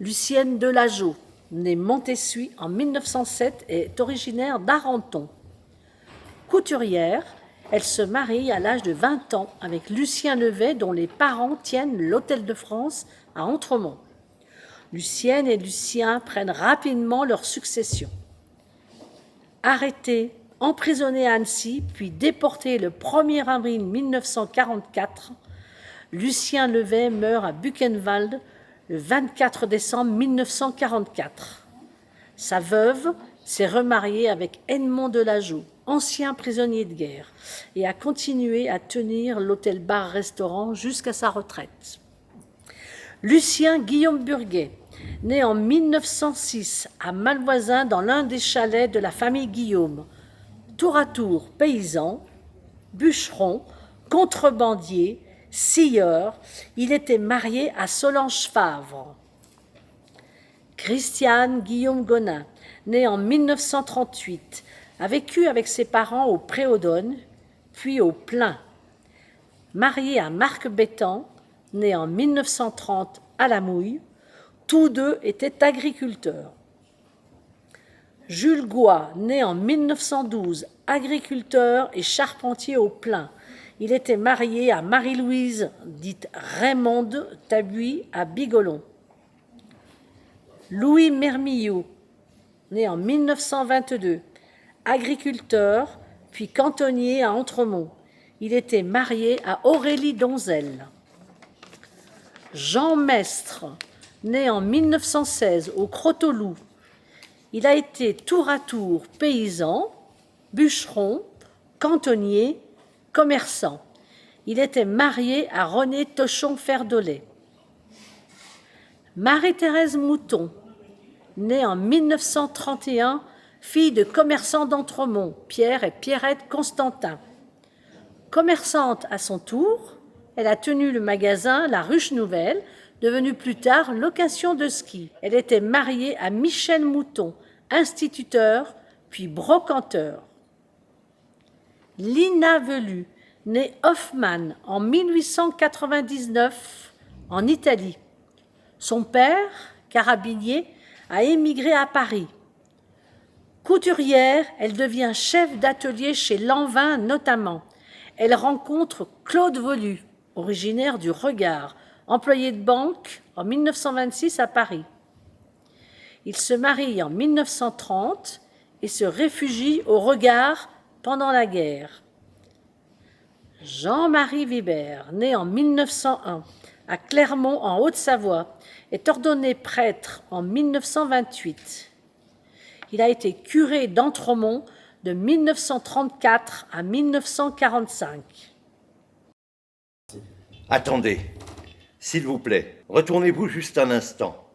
Lucienne Delageau, née Montessuie en 1907, est originaire d'Arenton. Couturière, elle se marie à l'âge de 20 ans avec Lucien Levet, dont les parents tiennent l'Hôtel de France à Entremont. Lucienne et Lucien prennent rapidement leur succession. Arrêté, emprisonné à Annecy, puis déporté le 1er avril 1944, Lucien Levet meurt à Buchenwald le 24 décembre 1944. Sa veuve s'est remariée avec Edmond Delageau, ancien prisonnier de guerre, et a continué à tenir l'hôtel-bar-restaurant jusqu'à sa retraite. Lucien Guillaume Burguet, né en 1906 à Malvoisin dans l'un des chalets de la famille Guillaume, tour à tour paysan, bûcheron, contrebandier, scieur, il était marié à Solange Favre. Christiane Guillaume Gonin, né en 1938, a vécu avec ses parents au Préaudonne, puis au Plain. Marié à Marc Bétan, né en 1930 à La Mouille, tous deux étaient agriculteurs. Jules Goy, né en 1912, agriculteur et charpentier au Plain. Il était marié à Marie-Louise, dite Raymonde Tabuy, à Bigolon. Louis Mermillot, né en 1922, agriculteur, puis cantonnier à Entremont. Il était marié à Aurélie Donzel. Jean Mestre, né en 1916 au Croteau-Loup. Il a été tour à tour paysan, bûcheron, cantonnier, commerçant. Il était marié à René Tochon-Ferdolet. Marie-Thérèse Mouton, née en 1931, fille de commerçants d'Entremont, Pierre et Pierrette Constantin. Commerçante à son tour, elle a tenu le magasin La Ruche Nouvelle, devenu plus tard location de ski. Elle était mariée à Michel Mouton, instituteur, puis brocanteur. Lina Velu, née Hoffmann en 1899 en Italie. Son père, carabinier, a émigré à Paris. Couturière, elle devient chef d'atelier chez Lanvin notamment. Elle rencontre Claude Velu, originaire du Regard, employé de banque en 1926 à Paris. Il se marie en 1930 et se réfugie au Regard pendant la guerre. Jean-Marie Vibert, né en 1901 à Clermont en Haute-Savoie, est ordonné prêtre en 1928. Il a été curé d'Entremont de 1934 à 1945. Attendez, s'il vous plaît, retournez-vous juste un instant,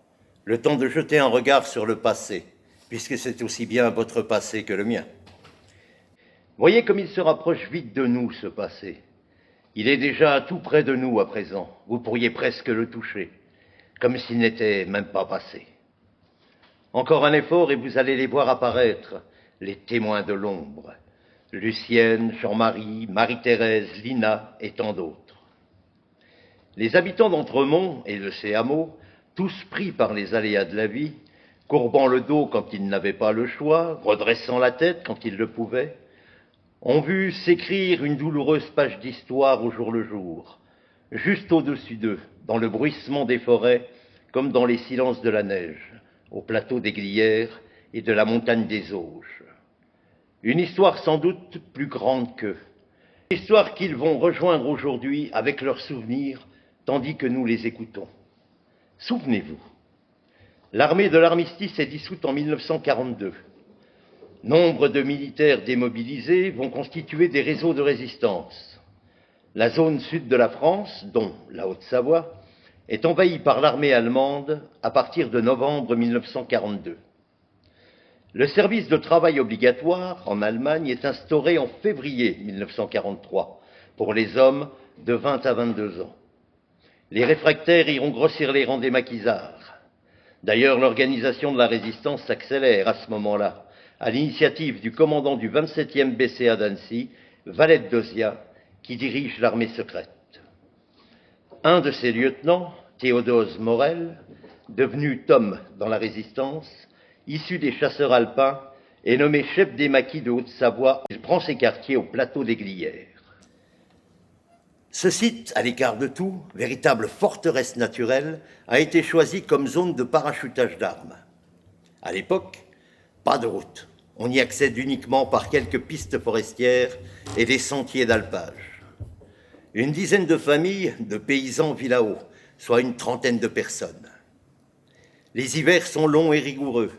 le temps de jeter un regard sur le passé, puisque c'est aussi bien votre passé que le mien. Voyez comme il se rapproche vite de nous, ce passé. Il est déjà tout près de nous à présent. Vous pourriez presque le toucher, comme s'il n'était même pas passé. Encore un effort et vous allez les voir apparaître, les témoins de l'ombre. Lucienne, Jean-Marie, Marie-Thérèse, Lina et tant d'autres. Les habitants d'Entremont et de ses hameaux, tous pris par les aléas de la vie, courbant le dos quand ils n'avaient pas le choix, redressant la tête quand ils le pouvaient, ont vu s'écrire une douloureuse page d'histoire au jour le jour, juste au-dessus d'eux, dans le bruissement des forêts, comme dans les silences de la neige, au plateau des Glières et de la montagne des Auges. Une histoire sans doute plus grande qu'eux, une histoire qu'ils vont rejoindre aujourd'hui avec leurs souvenirs, tandis que nous les écoutons. Souvenez-vous, l'armée de l'armistice est dissoute en 1942. Nombre de militaires démobilisés vont constituer des réseaux de résistance. La zone sud de la France, dont la Haute-Savoie, est envahie par l'armée allemande à partir de novembre 1942. Le service de travail obligatoire en Allemagne est instauré en février 1943 pour les hommes de 20 à 22 ans. Les réfractaires iront grossir les rangs des maquisards. D'ailleurs, l'organisation de la résistance s'accélère à ce moment-là, à l'initiative du commandant du 27e BCA d'Annecy, Valette Dozia, qui dirige l'armée secrète. Un de ses lieutenants, Théodose Morel, devenu Tom dans la Résistance, issu des chasseurs alpins et nommé chef des maquis de Haute-Savoie. Il prend ses quartiers au plateau des Glières. Ce site, à l'écart de tout, véritable forteresse naturelle, a été choisi comme zone de parachutage d'armes. À l'époque, pas de route. On y accède uniquement par quelques pistes forestières et des sentiers d'alpage. Une dizaine de familles de paysans vit là-haut, soit une trentaine de personnes. Les hivers sont longs et rigoureux.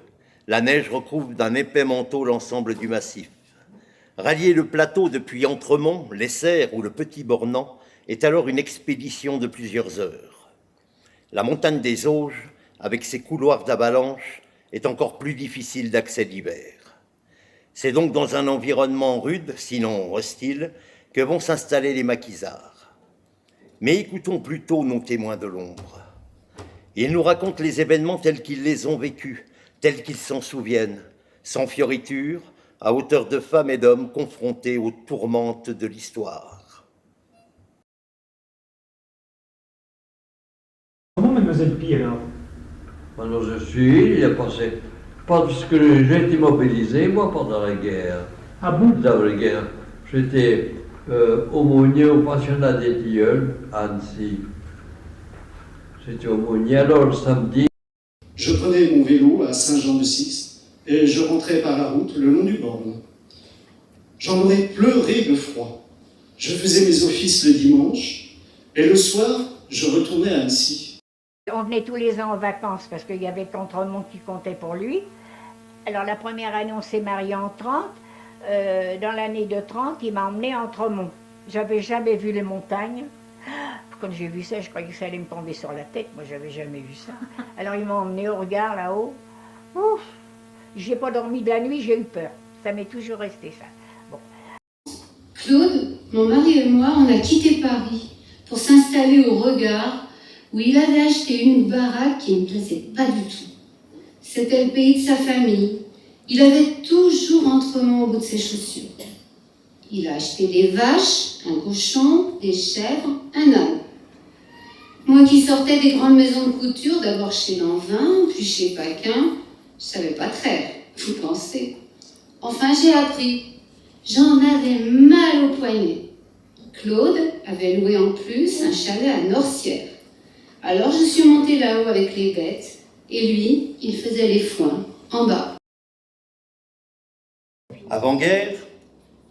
La neige recouvre d'un épais manteau l'ensemble du massif. Rallier le plateau depuis Entremont, les Serres ou le Petit Bornand est alors une expédition de plusieurs heures. La montagne des Auges, avec ses couloirs d'avalanche, est encore plus difficile d'accès l'hiver. C'est donc dans un environnement rude, sinon hostile, que vont s'installer les maquisards. Mais écoutons plutôt nos témoins de l'ombre. Ils nous racontent les événements tels qu'ils les ont vécus, tels qu'ils s'en souviennent, sans fioriture, à hauteur de femmes et d'hommes confrontés aux tourmentes de l'histoire. Comment Mademoiselle Pi alors? Alors je suis, il a passé, parce que j'ai été mobilisé, moi, pendant la guerre. Ah bon? Dans la guerre. J'étais aumônier au pensionnat des Tilleuls, à Annecy. J'étais aumônier, alors le samedi. Je prenais mon vélo à Saint-Jean-de-Six et je rentrais par la route le long du Borne. J'en aurais pleuré de froid. Je faisais mes offices le dimanche et le soir, je retournais à Annecy. On venait tous les ans en vacances parce qu'il y avait qu'Entremont qui comptait pour lui. Alors la première année, on s'est mariés en 30. Dans l'année de 30, il m'a emmené à Entremont. J'avais jamais vu les montagnes. Quand j'ai vu ça, je croyais que ça allait me tomber sur la tête. Moi, j'avais jamais vu ça. Alors il m'a emmené au regard là-haut. Ouf, j'ai pas dormi de la nuit, j'ai eu peur. Ça m'est toujours resté ça. Bon. Claude, mon mari et moi, on a quitté Paris pour s'installer au regard où il avait acheté une baraque qui ne me plaisait pas du tout. C'était le pays de sa famille. Il avait toujours Entremont au bout de ses chaussures. Il a acheté des vaches, un cochon, des chèvres, un âne. Moi qui sortais des grandes maisons de couture, d'abord chez Lanvin, puis chez Paquin, je savais pas traire, vous pensez. Enfin, j'ai appris. J'en avais mal au poignet. Claude avait loué en plus un chalet à Norcières. Alors je suis montée là-haut avec les bêtes, et lui, il faisait les foins, en bas. Avant-guerre,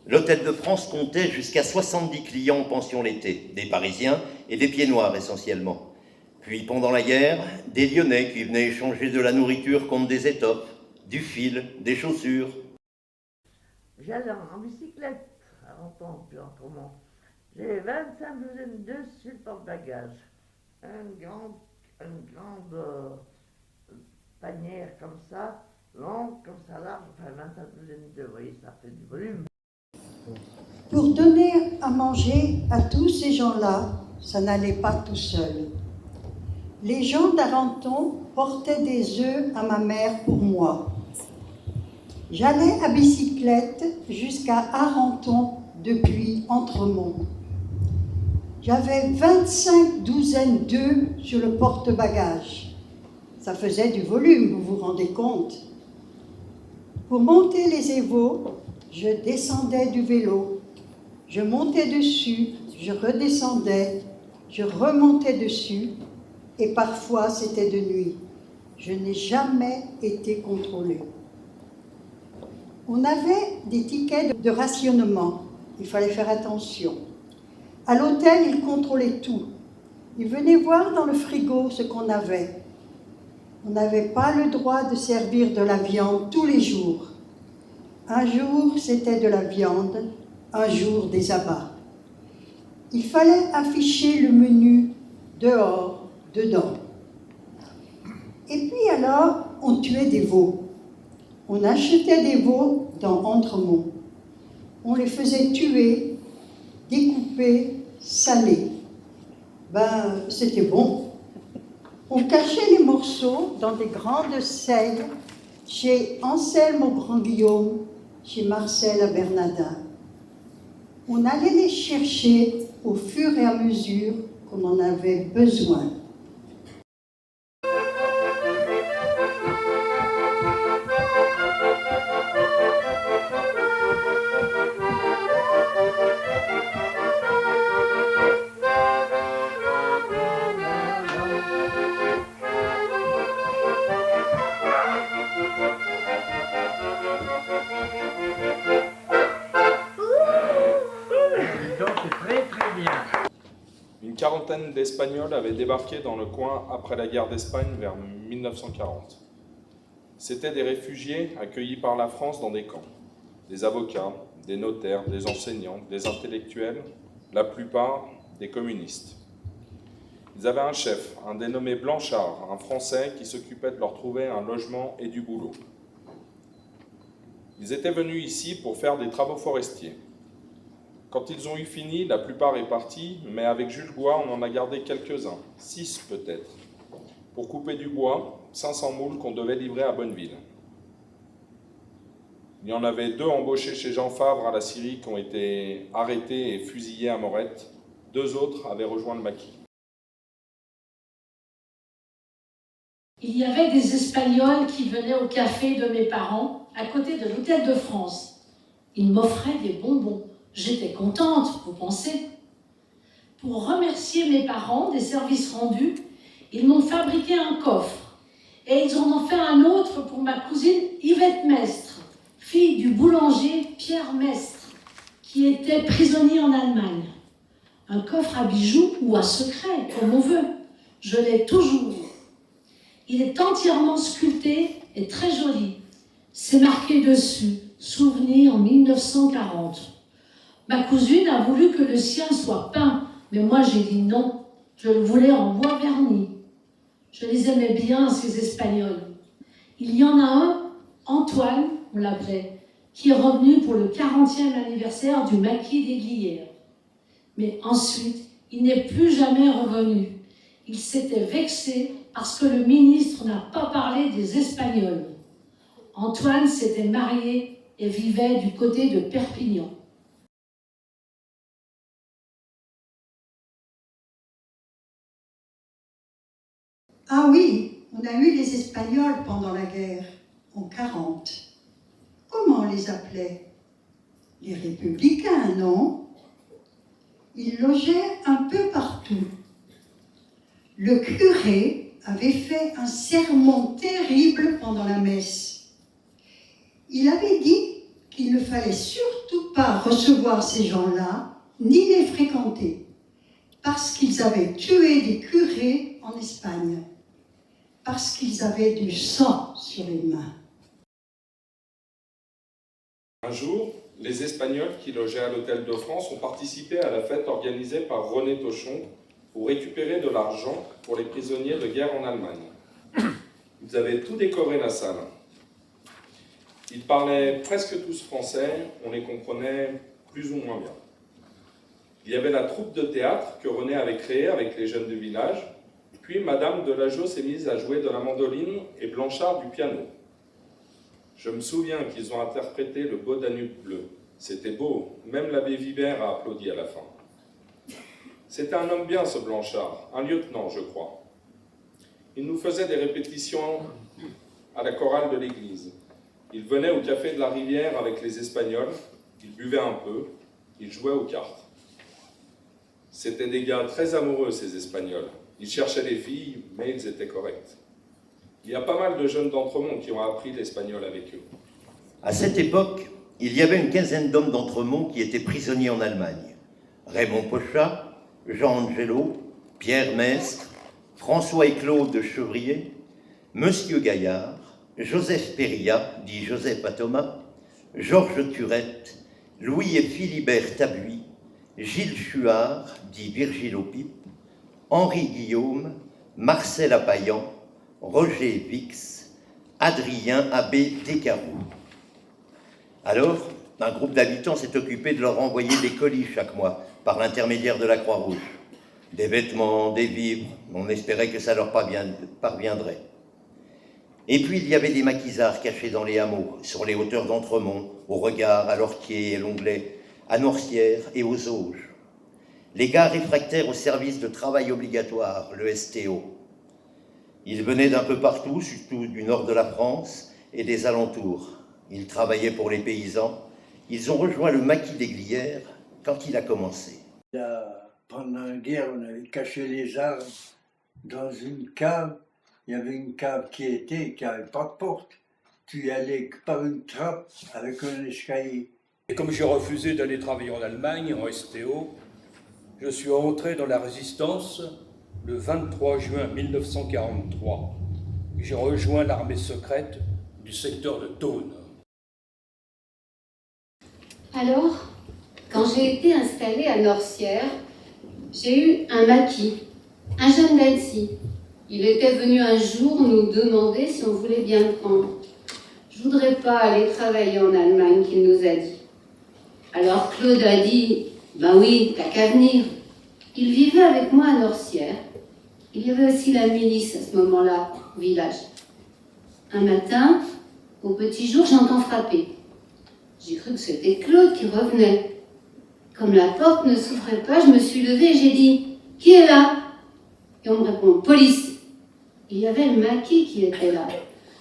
l'Hôtel de France comptait jusqu'à 70 clients en pension l'été, des Parisiens et des pieds noirs essentiellement. Puis pendant la guerre, des Lyonnais qui venaient échanger de la nourriture contre des étoffes, du fil, des chaussures. J'allais en bicyclette à Entremont, puis Entremont. J'ai 25 douzaines d'œufs sur le porte-bagages. Une grande panière comme ça, longue, comme ça, large, enfin 25 douzaines d'œufs, vous voyez, ça fait du volume. Pour donner à manger à tous ces gens-là, ça n'allait pas tout seul. Les gens d'Arenton portaient des œufs à ma mère pour moi. J'allais à bicyclette jusqu'à Arenton depuis Entremont. J'avais 25 douzaines d'œufs sur le porte-bagages. Ça faisait du volume, vous vous rendez compte. Pour monter les évaux, je descendais du vélo. Je montais dessus, je redescendais, je remontais dessus, et parfois c'était de nuit. Je n'ai jamais été contrôlée. On avait des tickets de rationnement, il fallait faire attention. À l'hôtel, ils contrôlaient tout. Ils venaient voir dans le frigo ce qu'on avait. On n'avait pas le droit de servir de la viande tous les jours. Un jour, c'était de la viande, un jour des abats. Il fallait afficher le menu dehors, dedans. Et puis alors, on tuait des veaux. On achetait des veaux dans Entremont. On les faisait tuer, découper, saler. C'était bon. On cachait les morceaux dans des grandes selles chez Anselme au Grand-Guillaume, chez Marcel à Bernardin. On allait les chercher au fur et à mesure qu'on en avait besoin. centaine d'Espagnols avaient débarqué dans le coin après la guerre d'Espagne vers 1940. C'étaient des réfugiés accueillis par la France dans des camps. Des avocats, des notaires, des enseignants, des intellectuels, la plupart des communistes. Ils avaient un chef, un dénommé Blanchard, un Français qui s'occupait de leur trouver un logement et du boulot. Ils étaient venus ici pour faire des travaux forestiers. Quand ils ont eu fini, la plupart est partie, mais avec Jules Gois, on en a gardé quelques-uns, 6 peut-être, pour couper du bois, 500 moules qu'on devait livrer à Bonneville. Il y en avait 2 embauchés chez Jean Favre à la Syrie qui ont été arrêtés et fusillés à Morette. 2 autres avaient rejoint le maquis. Il y avait des Espagnols qui venaient au café de mes parents, à côté de l'Hôtel de France. Ils m'offraient des bonbons. J'étais contente, vous pensez? Pour remercier mes parents des services rendus, ils m'ont fabriqué un coffre. Et ils en ont fait un autre pour ma cousine Yvette Mestre, fille du boulanger Pierre Mestre, qui était prisonnier en Allemagne. Un coffre à bijoux ou à secret, comme on veut. Je l'ai toujours. Il est entièrement sculpté et très joli. C'est marqué dessus, souvenir en 1940. Ma cousine a voulu que le sien soit peint, mais moi j'ai dit non. Je le voulais en bois verni. Je les aimais bien, ces Espagnols. Il y en a un, Antoine, on l'appelait, qui est revenu pour le 40e anniversaire du maquis des Glières. Mais ensuite, il n'est plus jamais revenu. Il s'était vexé parce que le ministre n'a pas parlé des Espagnols. Antoine s'était marié et vivait du côté de Perpignan. Ah oui, on a eu les Espagnols pendant la guerre, en 40. Comment on les appelait? Les républicains, non? Ils logeaient un peu partout. Le curé avait fait un sermon terrible pendant la messe. Il avait dit qu'il ne fallait surtout pas recevoir ces gens-là, ni les fréquenter, parce qu'ils avaient tué des curés en Espagne, parce qu'ils avaient du sang sur les mains. Un jour, les Espagnols qui logeaient à l'Hôtel de France ont participé à la fête organisée par René Tochon pour récupérer de l'argent pour les prisonniers de guerre en Allemagne. Ils avaient tout décoré la salle. Ils parlaient presque tous français, on les comprenait plus ou moins bien. Il y avait la troupe de théâtre que René avait créée avec les jeunes du village, puis Madame de Lageau s'est mise à jouer de la mandoline et Blanchard du piano. Je me souviens qu'ils ont interprété le beau Danube bleu. C'était beau, même l'abbé Vibert a applaudi à la fin. C'était un homme bien, ce Blanchard, un lieutenant, je crois. Il nous faisait des répétitions à la chorale de l'église. Il venait au café de la Rivière avec les Espagnols, il buvait un peu, il jouait aux cartes. C'étaient des gars très amoureux, ces Espagnols. Ils cherchaient des filles, mais ils étaient corrects. Il y a pas mal de jeunes d'Entremont qui ont appris l'espagnol avec eux. À cette époque, il y avait une quinzaine d'hommes d'Entremont qui étaient prisonniers en Allemagne. Raymond Pochat, Jean Angelo, Pierre Mestre, François et Claude de Chevrier, Monsieur Gaillard, Joseph Péria, dit Joseph Atoma, Georges Turette, Louis et Philibert Tabuy, Gilles Chuard, dit Virgile Aupipe, Henri Guillaume, Marcel Appaillant, Roger Vix, Adrien Abbé Descarreaux. Alors, un groupe d'habitants s'est occupé de leur envoyer des colis chaque mois, par l'intermédiaire de la Croix-Rouge. Des vêtements, des vivres, on espérait que ça leur parviendrait. Et puis il y avait des maquisards cachés dans les hameaux, sur les hauteurs d'Entremont, au Regard, à l'Orquier et l'Onglet, à Norcières et aux Auges. Les gars réfractaires au service de travail obligatoire, le STO. Ils venaient d'un peu partout, surtout du nord de la France et des alentours. Ils travaillaient pour les paysans. Ils ont rejoint le maquis des Glières quand il a commencé. Pendant la guerre, on avait caché les armes dans une cave. Il y avait une cave qui n'avait pas de porte. Tu y allais par une trappe avec un escalier. Et comme j'ai refusé d'aller travailler en Allemagne, en STO, je suis entré dans la résistance le 23 juin 1943. J'ai rejoint l'armée secrète du secteur de Thônes. Alors, quand j'ai été installée à Norcières, j'ai eu un maquis, un jeune d'Annecy. Il était venu un jour nous demander si on voulait bien le prendre. Je voudrais pas aller travailler en Allemagne, qu'il nous a dit. Alors Claude a dit, ben oui, t'as qu'à venir. Il vivait avec moi à Norcières. Il y avait aussi la milice à ce moment-là, au village. Un matin, au petit jour, j'entends frapper. J'ai cru que c'était Claude qui revenait. Comme la porte ne s'ouvrait pas, je me suis levée et j'ai dit « Qui est là ?» Et on me répond « Police !» Il y avait le maquis qui était là.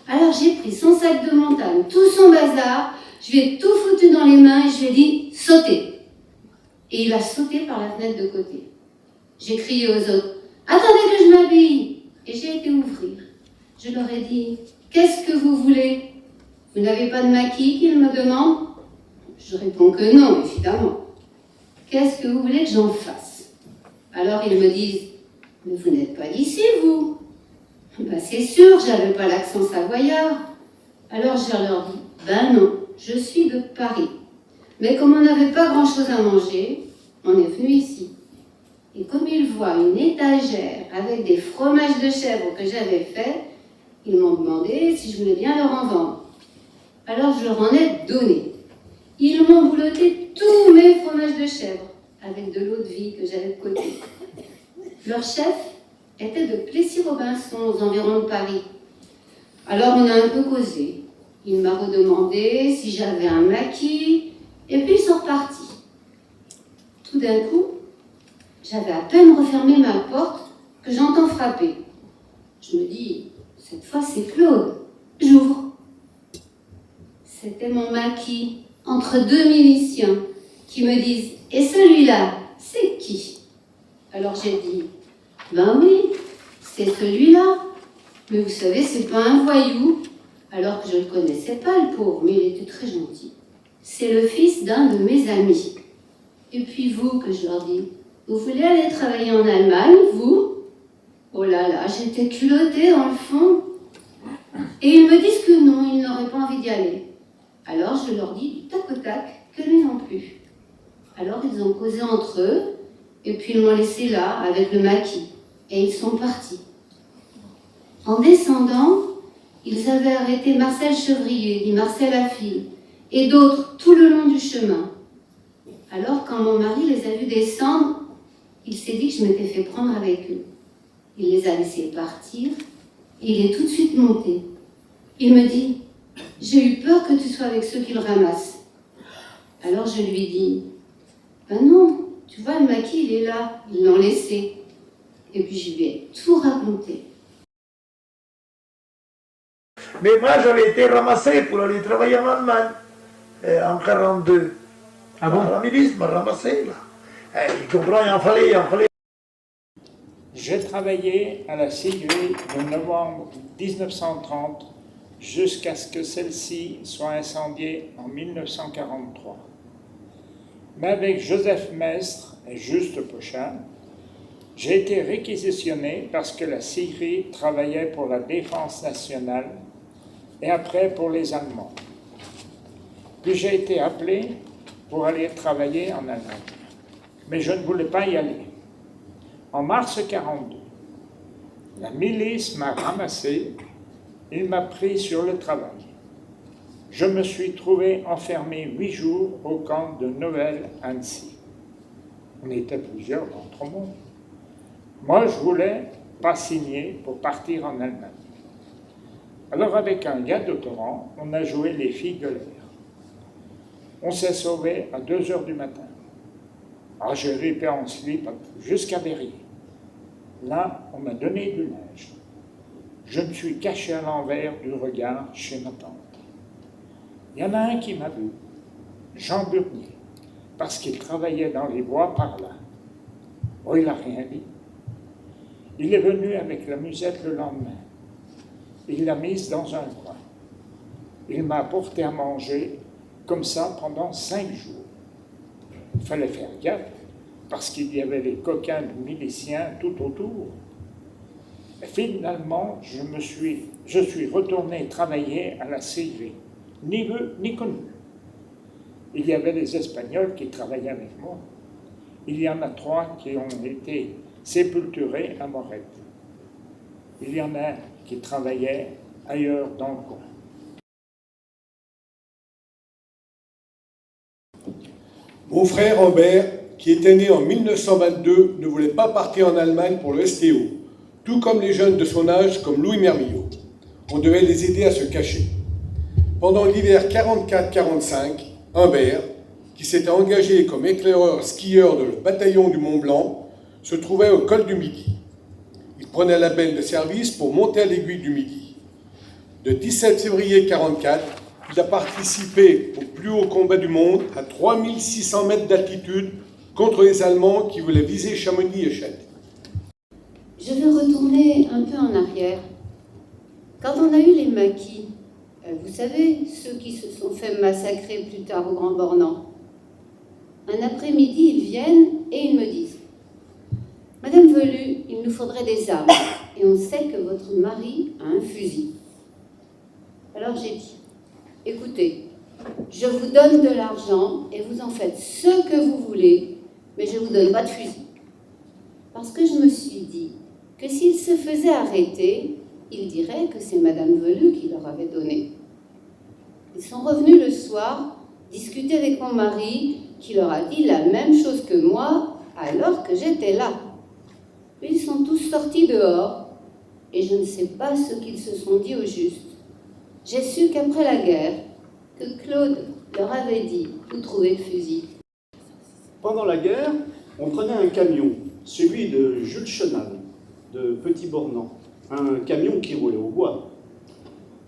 Alors j'ai pris son sac de montagne, tout son bazar, je lui ai tout foutu dans les mains et je lui ai dit « Sautez !» Et il a sauté par la fenêtre de côté. J'ai crié aux autres « Attendez que je m'habille !» Et j'ai été ouvrir. Je leur ai dit « Qu'est-ce que vous voulez ? Vous n'avez pas de maquis qu'ils me demandent ?» Je réponds que non, évidemment. Qu'est-ce que vous voulez que j'en fasse? Alors ils me disent, mais vous n'êtes pas d'ici, vous? Ben c'est sûr, j'avais pas l'accent savoyard. Alors je leur dis, ben non, je suis de Paris. Mais comme on n'avait pas grand-chose à manger, on est venu ici. Et comme ils voient une étagère avec des fromages de chèvre que j'avais fait, ils m'ont demandé si je voulais bien leur en vendre. Alors je leur en ai donné. Ils m'ont bouloté tous mes fromages de chèvre avec de l'eau de vie que j'avais de côté. Leur chef était de Plessis-Robinson, aux environs de Paris. Alors on a un peu causé. Il m'a redemandé si j'avais un maquis, et puis ils sont repartis. Tout d'un coup, j'avais à peine refermé ma porte que j'entends frapper. Je me dis, cette fois c'est Claude. J'ouvre. C'était mon maquis, entre deux miliciens, qui me disent « Et celui-là, c'est qui ?» Alors j'ai dit « Ben oui, c'est celui-là. Mais vous savez, c'est pas un voyou. » Alors que je ne le connaissais pas, le pauvre, mais il était très gentil. « C'est le fils d'un de mes amis. » Et puis vous, que je leur dis « Vous voulez aller travailler en Allemagne, vous ?» Oh là là, j'étais culottée dans le fond. Et ils me disent que non, ils n'auraient pas envie d'y aller. Alors je leur dis du tac au tac que lui non plus. Alors ils ont causé entre eux, et puis ils m'ont laissé là, avec le maquis, et ils sont partis. En descendant, ils avaient arrêté Marcel Chevrier, dit Marcel Affil, et d'autres tout le long du chemin. Alors quand mon mari les a vus descendre, il s'est dit que je m'étais fait prendre avec eux. Il les a laissés partir, et il est tout de suite monté. Il me dit « J'ai eu peur que tu sois avec ceux qui le ramassent. » Alors je lui dis « Ben non, tu vois, le maquis, il est là, ils l'ont laissé. » Et puis je lui ai tout raconté. Mais moi, j'avais été ramassé pour aller travailler en Allemagne, en 1942. Ah bon? La milice m'a ramassé, là. Il comprend, il en fallait. J'ai travaillé à la CIGRI de novembre 1930 jusqu'à ce que celle-ci soit incendiée en 1943. Mais avec Joseph Mestre et Juste Pochin, j'ai été réquisitionné parce que la CIGRI travaillait pour la défense nationale et après pour les Allemands. Puis j'ai été appelé pour aller travailler en Allemagne. Mais je ne voulais pas y aller. En mars 1942, la milice m'a ramassé, il m'a pris sur le travail. Je me suis trouvé enfermé 8 jours au camp de Nivelles-Annecy. On était plusieurs d'entre nous. Moi, je voulais pas signer pour partir en Allemagne. Alors, avec un gars d'autorant, on a joué les filles de l'air. On s'est sauvés à 2 heures du matin. Alors, j'ai ripé en slip jusqu'à Verrier. Là, on m'a donné du linge. Je me suis caché à l'envers du regard chez ma tante. Il y en a un qui m'a vu, Jean Burnier, parce qu'il travaillait dans les bois par là. Oh, il n'a rien dit. Il est venu avec la musette le lendemain. Il l'a mise dans un coin. Il m'a apporté à manger comme ça pendant 5 jours. Il fallait faire gaffe. parce qu'il y avait les coquins de miliciens tout autour. Et finalement, je suis retourné travailler à la CIG, ni vu ni connu. Il y avait des Espagnols qui travaillaient avec moi. Il y en a 3 qui ont été sépulturés à Morette. Il y en a qui travaillaient ailleurs dans le coin. Mon frère Ambert, qui était né en 1922, ne voulait pas partir en Allemagne pour le STO, tout comme les jeunes de son âge, comme Louis Mermillot. On devait les aider à se cacher. Pendant l'hiver 44-45, Humbert, qui s'était engagé comme éclaireur-skieur de le bataillon du Mont-Blanc, se trouvait au col du Midi. Il prenait la benne de service pour monter à l'aiguille du Midi. Le 17 février 1944, il a participé au plus haut combat du monde à 3600 mètres d'altitude contre les Allemands qui voulaient viser Chamonix et Chelles. Je vais retourner un peu en arrière. Quand on a eu les maquis, vous savez, ceux qui se sont fait massacrer plus tard au Grand Bornand, un après-midi, ils viennent et ils me disent « Madame Velu, il nous faudrait des armes, et on sait que votre mari a un fusil. » Alors j'ai dit « Écoutez, je vous donne de l'argent et vous en faites ce que vous voulez, mais je ne vous donne pas de fusil. » Parce que je me suis dit que s'il se faisait arrêter, il dirait que c'est Madame Velu qui leur avait donné. Ils sont revenus le soir discuter avec mon mari, qui leur a dit la même chose que moi, alors que j'étais là. Puis ils sont tous sortis dehors, et je ne sais pas ce qu'ils se sont dit au juste. J'ai su qu'après la guerre, que Claude leur avait dit où trouver le fusil. Pendant la guerre, on prenait un camion, celui de Jules Chenal, de Petit-Bornand, un camion qui roulait au bois.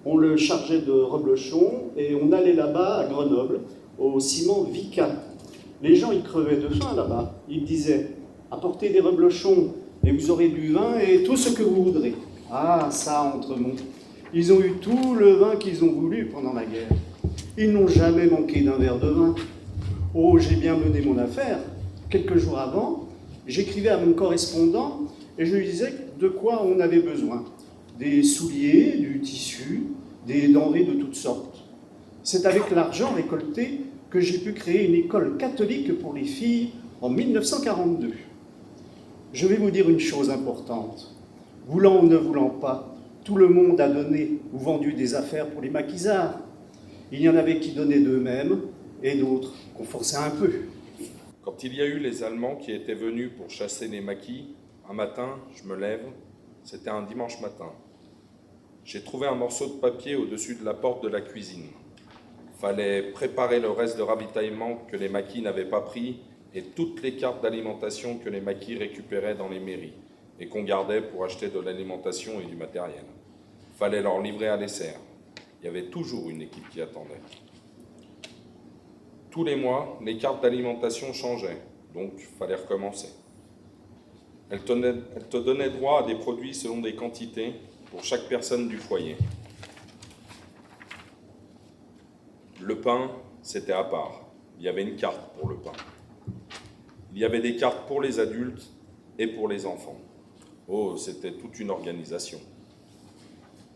On le chargeait de reblochons et on allait là-bas, à Grenoble, au ciment Vicat. Les gens, ils crevaient de faim là-bas. Ils disaient « Apportez des reblochons et vous aurez du vin et tout ce que vous voudrez. » Ah, ça, Entremont. Ils ont eu tout le vin qu'ils ont voulu pendant la guerre. Ils n'ont jamais manqué d'un verre de vin. Oh, j'ai bien mené mon affaire. Quelques jours avant, j'écrivais à mon correspondant et je lui disais de quoi on avait besoin. Des souliers, du tissu, des denrées de toutes sortes. C'est avec l'argent récolté que j'ai pu créer une école catholique pour les filles en 1942. Je vais vous dire une chose importante. Voulant ou ne voulant pas, tout le monde a donné ou vendu des affaires pour les maquisards. Il y en avait qui donnaient d'eux-mêmes et d'autres qu'on forçait un peu. Quand il y a eu les Allemands qui étaient venus pour chasser les maquis, un matin, je me lève, c'était un dimanche matin. J'ai trouvé un morceau de papier au-dessus de la porte de la cuisine. Fallait préparer le reste de ravitaillement que les maquis n'avaient pas pris et toutes les cartes d'alimentation que les maquis récupéraient dans les mairies et qu'on gardait pour acheter de l'alimentation et du matériel. Fallait leur livrer à l'essai. Il y avait toujours une équipe qui attendait. Tous les mois, les cartes d'alimentation changeaient, donc il fallait recommencer. Elles te donnaient droit à des produits selon des quantités pour chaque personne du foyer. Le pain, c'était à part. Il y avait une carte pour le pain. Il y avait des cartes pour les adultes et pour les enfants. Oh, c'était toute une organisation.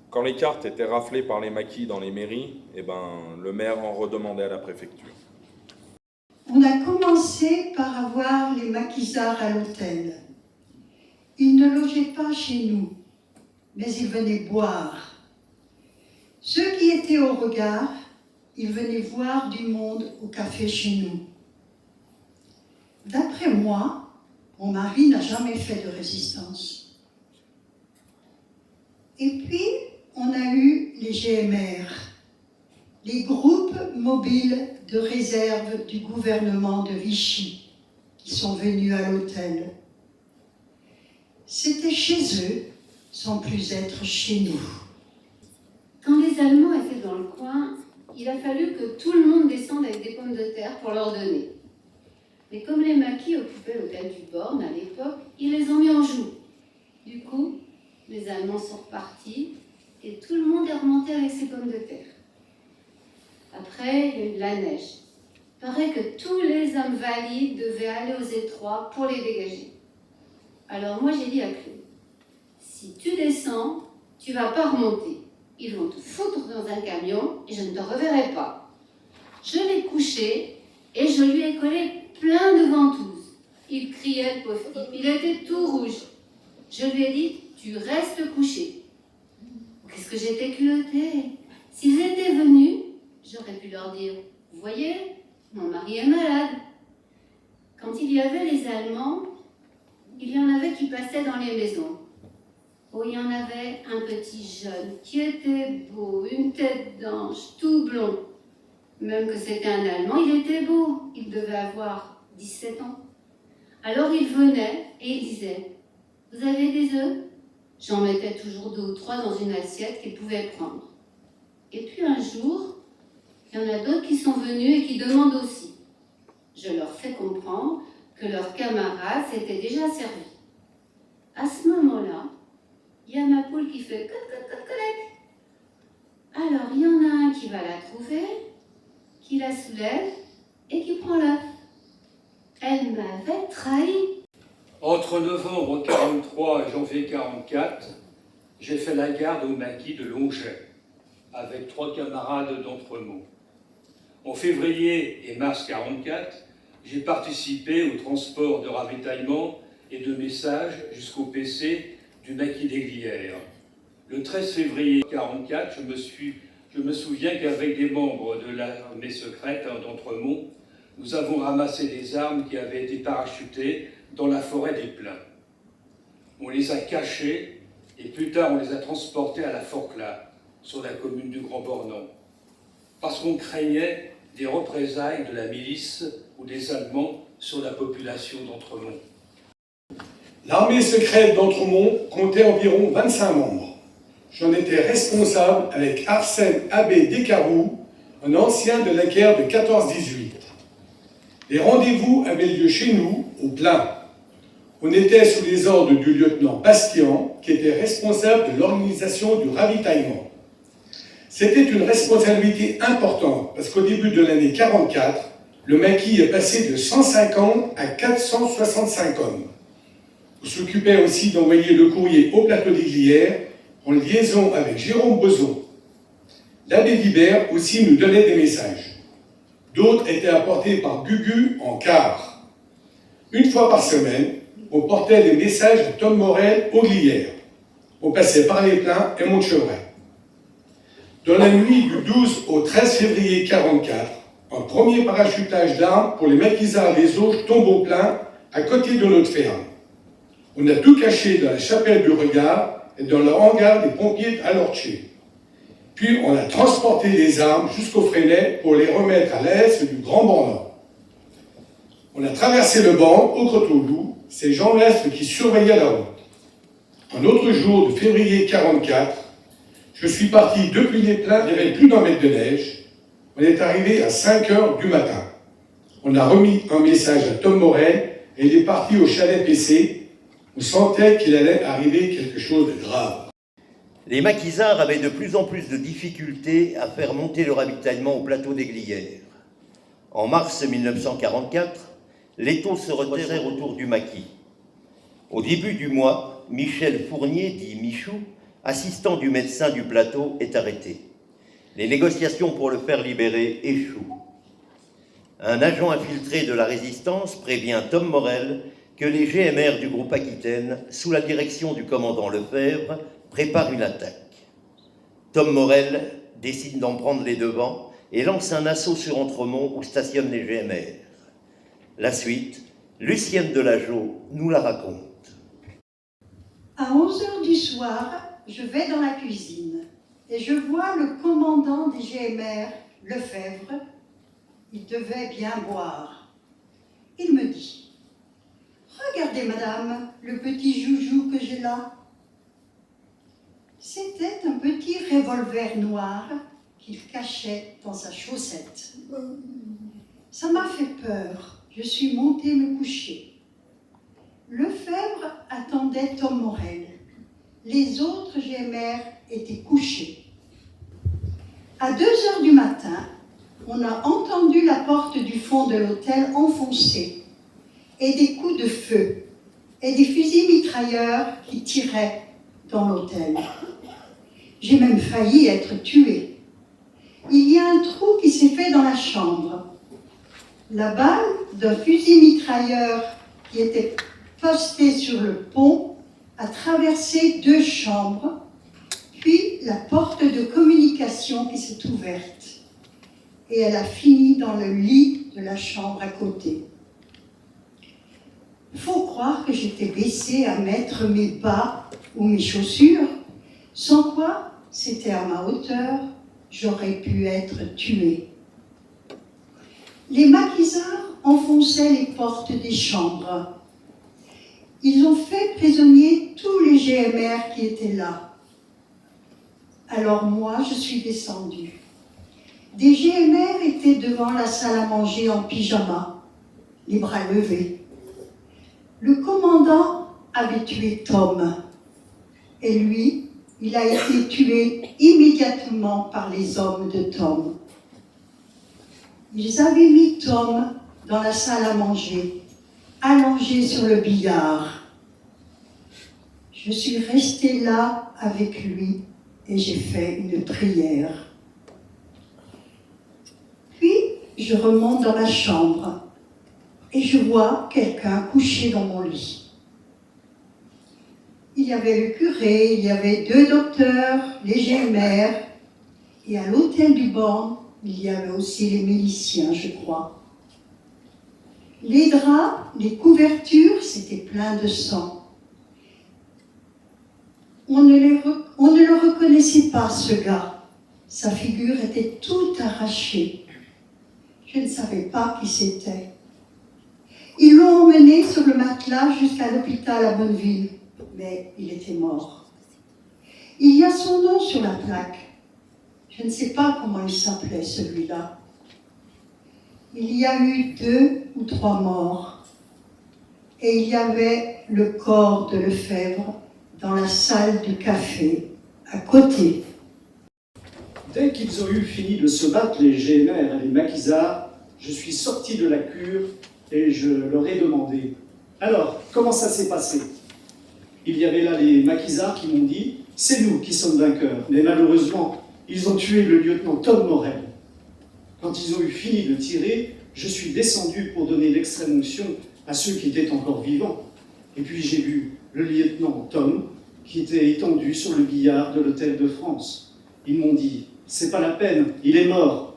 Quand les cartes étaient raflées par les maquis dans les mairies, le maire en redemandait à la préfecture. On a commencé par avoir les maquisards à l'hôtel. Ils ne logeaient pas chez nous, mais ils venaient boire. Ceux qui étaient au regard, ils venaient voir du monde au café chez nous. D'après moi, mon mari n'a jamais fait de résistance. Et puis, on a eu les GMR, les groupes mobiles de réserve du gouvernement de Vichy, qui sont venus à l'hôtel. C'était chez eux, sans plus être chez nous. Quand les Allemands étaient dans le coin, il a fallu que tout le monde descende avec des pommes de terre pour leur donner. Mais comme les maquis occupaient l'hôtel du Born à l'époque, ils les ont mis en joue. Du coup, les Allemands sont repartis et tout le monde est remonté avec ses pommes de terre. Après, il y a eu de la neige. paraît que tous les hommes valides devaient aller aux étroits pour les dégager. Alors moi j'ai dit à Claude, si tu descends, tu vas pas remonter. Ils vont te foutre dans un camion et je ne te reverrai pas. Je l'ai couché et je lui ai collé plein de ventouses. Il criait, le pauvre type, il était tout rouge. Je lui ai dit, tu restes couché. Qu'est-ce que j'étais culottée. S'ils étaient venus, j'aurais pu leur dire, vous voyez, mon mari est malade. Quand il y avait les Allemands, il y en avait qui passaient dans les maisons. Oh, il y en avait un petit jeune qui était beau, une tête d'ange, tout blond. Même que c'était un Allemand, il était beau. Il devait avoir 17 ans. Alors il venait et il disait, vous avez des œufs? J'en mettais toujours 2 ou 3 dans une assiette qu'il pouvait prendre. Et puis un jour, il y en a d'autres qui sont venus et qui demandent aussi. Je leur fais comprendre que leurs camarades s'étaient déjà servis. À ce moment-là, il y a ma poule qui fait coc-coc-coc-colec. Alors il y en a un qui va la trouver, qui la soulève et qui prend l'œuf. Elle m'avait trahi. Entre novembre 43 et janvier 44, j'ai fait la garde au maquis de Longet, avec 3 camarades d'Entremont. En février et mars 44, j'ai participé au transport de ravitaillement et de messages jusqu'au PC du maquis d'Aiglières. Le 13 février 44, je me souviens qu'avec des membres de l'armée secrète d'Entremont, nous avons ramassé des armes qui avaient été parachutées dans la forêt des Pins. On les a cachées et plus tard on les a transportées à la Forclaz, sur la commune du Grand Bornand, parce qu'on craignait des représailles de la milice ou des Allemands sur la population d'Entremont. L'armée secrète d'Entremont comptait environ 25 membres. J'en étais responsable avec Arsène Abbé Descarroux, un ancien de la guerre de 14-18. Les rendez-vous avaient lieu chez nous, au Plain. On était sous les ordres du lieutenant Bastian, qui était responsable de l'organisation du ravitaillement. C'était une responsabilité importante, parce qu'au début de l'année 44, le maquis est passé de 150 à 465 hommes. On s'occupait aussi d'envoyer le courrier au plateau d'Aiglières, en liaison avec Jérôme Boson. L'abbé Vibert aussi nous donnait des messages. D'autres étaient apportés par Gugu en car. Une fois par semaine, on portait les messages de Tom Morel aux Glières. On passait par les Plains et Montchevray. Dans la nuit du 12 au 13 février 44, un premier parachutage d'armes pour les maquisards des Auges tombe au Plain, à côté de notre ferme. On a tout caché dans la chapelle du Regard et dans le hangar des pompiers à Lorché. Puis on a transporté les armes jusqu'au Fresnay pour les remettre à l'est du Grand Bornand. On a traversé le Born au Croteau-Loup, c'est Jean Lestre qui surveillait la route. Un autre jour de février 44, je suis parti depuis les Plains, il n'y avait plus d'un mètre de neige. On est arrivé à 5 heures du matin. On a remis un message à Tom Morel et il est parti au chalet PC. On sentait qu'il allait arriver quelque chose de grave. Les maquisards avaient de plus en plus de difficultés à faire monter le ravitaillement au plateau d'Aiglières. En mars 1944, les taux se resserrèrent autour du maquis. Au début du mois, Michel Fournier, dit Michou, assistant du médecin du plateau, est arrêté. Les négociations pour le faire libérer échouent. Un agent infiltré de la résistance prévient Tom Morel que les GMR du groupe Aquitaine, sous la direction du commandant Lefebvre, préparent une attaque. Tom Morel décide d'en prendre les devants et lance un assaut sur Entremont où stationnent les GMR. La suite, Lucienne Delageau nous la raconte. À 11h du soir, je vais dans la cuisine et je vois le commandant des GMR, Lefebvre. Il devait bien boire. Il me dit « Regardez, madame, le petit joujou que j'ai là. » C'était un petit revolver noir qu'il cachait dans sa chaussette. Ça m'a fait peur. Je suis montée me coucher. Lefebvre attendait Tom Morel. Les autres GMR étaient couchés. À 2h du matin, on a entendu la porte du fond de l'hôtel enfoncée, et des coups de feu, et des fusils mitrailleurs qui tiraient dans l'hôtel. J'ai même failli être tuée. Il y a un trou qui s'est fait dans la chambre. La balle d'un fusil mitrailleur qui était posté sur le pont a traversé 2 chambres, puis la porte de communication qui s'est ouverte. Et elle a fini dans le lit de la chambre à côté. Faut croire que j'étais baissée à mettre mes bas ou mes chaussures, sans quoi, c'était à ma hauteur, j'aurais pu être tuée. Les maquisards enfonçaient les portes des chambres. Ils ont fait prisonnier tous les GMR qui étaient là. Alors moi, je suis descendue. Des GMR étaient devant la salle à manger en pyjama, les bras levés. Le commandant avait tué Tom. Et lui, il a été tué immédiatement par les hommes de Tom. Ils avaient mis Tom dans la salle à manger, allongé sur le billard. Je suis restée là avec lui et j'ai fait une prière. Puis, je remonte dans ma chambre et je vois quelqu'un couché dans mon lit. Il y avait le curé, il y avait 2 docteurs, les GMR, et à l'hôtel du Born, il y avait aussi les miliciens, je crois. Les draps, les couvertures, c'était plein de sang. On ne le reconnaissait pas, ce gars. Sa figure était toute arrachée. Je ne savais pas qui c'était. Ils l'ont emmené sur le matelas jusqu'à l'hôpital à Bonneville, mais il était mort. Il y a son nom sur la plaque. Je ne sais pas comment il s'appelait, celui-là. Il y a eu 2 ou 3 morts. Et il y avait le corps de Lefebvre dans la salle du café, à côté. Dès qu'ils ont eu fini de se battre, les GMR et les maquisards, je suis sorti de la cure et je leur ai demandé « Alors, comment ça s'est passé ?» Il y avait là les maquisards qui m'ont dit « C'est nous qui sommes vainqueurs, mais malheureusement, ils ont tué le lieutenant Tom Morel. » Quand ils ont eu fini de tirer, je suis descendu pour donner l'extrême onction à ceux qui étaient encore vivants. Et puis j'ai vu le lieutenant Tom qui était étendu sur le billard de l'Hôtel de France. Ils m'ont dit « C'est pas la peine, il est mort. »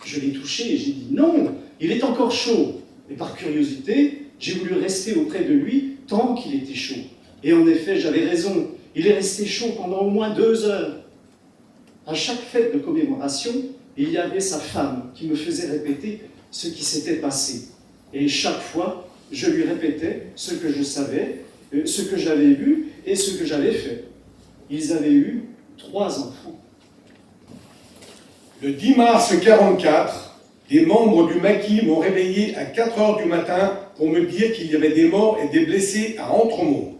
Je l'ai touché et j'ai dit « Non, il est encore chaud. » Et par curiosité, j'ai voulu rester auprès de lui tant qu'il était chaud. Et en effet, j'avais raison, il est resté chaud pendant au moins 2 heures. À chaque fête de commémoration, il y avait sa femme qui me faisait répéter ce qui s'était passé. Et chaque fois, je lui répétais ce que je savais, ce que j'avais vu et ce que j'avais fait. Ils avaient eu 3 enfants. Le 10 mars 1944, les membres du maquis m'ont réveillé à 4 heures du matin pour me dire qu'il y avait des morts et des blessés à Entremont.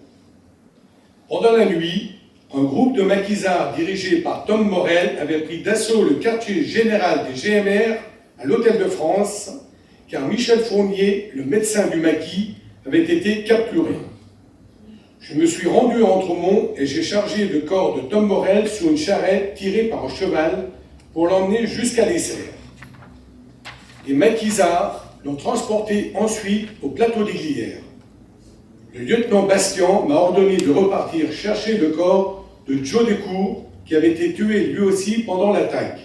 Pendant la nuit, un groupe de maquisards dirigé par Tom Morel avait pris d'assaut le quartier général des GMR à l'Hôtel de France, car Michel Fournier, le médecin du maquis, avait été capturé. Je me suis rendu à Entremont et j'ai chargé le corps de Tom Morel sur une charrette tirée par un cheval pour l'emmener jusqu'à l'Essert. Les maquisards l'ont transporté ensuite au plateau des Glières. Le lieutenant Bastian m'a ordonné de repartir chercher le corps de Joe Descours, qui avait été tué lui aussi pendant l'attaque.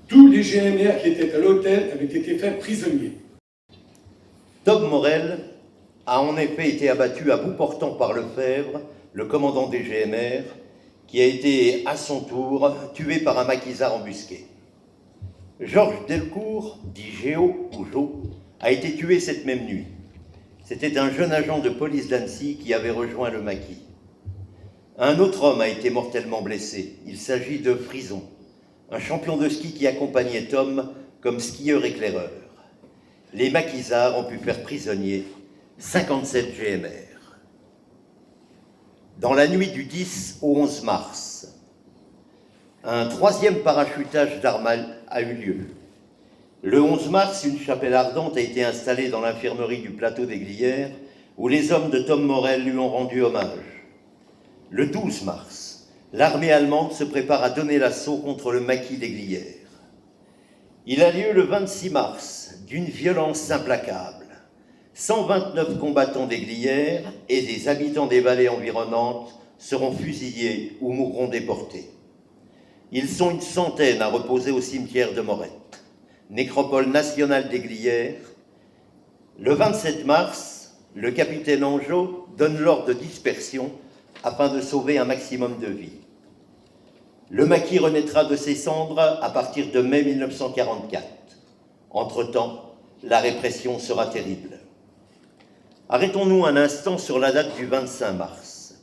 Tous les GMR qui étaient à l'hôtel avaient été faits prisonniers. Tom Morel a en effet été abattu à bout portant par Lefebvre, le commandant des GMR, qui a été à son tour tué par un maquisard embusqué. Georges Delcourt, dit Géo ou Jo, a été tué cette même nuit. C'était un jeune agent de police d'Annecy qui avait rejoint le maquis. Un autre homme a été mortellement blessé. Il s'agit de Frison, un champion de ski qui accompagnait Tom comme skieur-éclaireur. Les maquisards ont pu faire prisonnier 57 GMR. Dans la nuit du 10 au 11 mars, un 3e parachutage d'armes a eu lieu. Le 11 mars, une chapelle ardente a été installée dans l'infirmerie du plateau des Glières, où les hommes de Tom Morel lui ont rendu hommage. Le 12 mars, l'armée allemande se prépare à donner l'assaut contre le maquis des Glières. Il a lieu le 26 mars, d'une violence implacable. 129 combattants des Glières et des habitants des vallées environnantes seront fusillés ou mourront déportés. Ils sont une centaine à reposer au cimetière de Morette, nécropole nationale des Glières. Le 27 mars, le capitaine Angeau donne l'ordre de dispersion afin de sauver un maximum de vies. Le maquis renaîtra de ses cendres à partir de mai 1944. Entre-temps, la répression sera terrible. Arrêtons-nous un instant sur la date du 25 mars.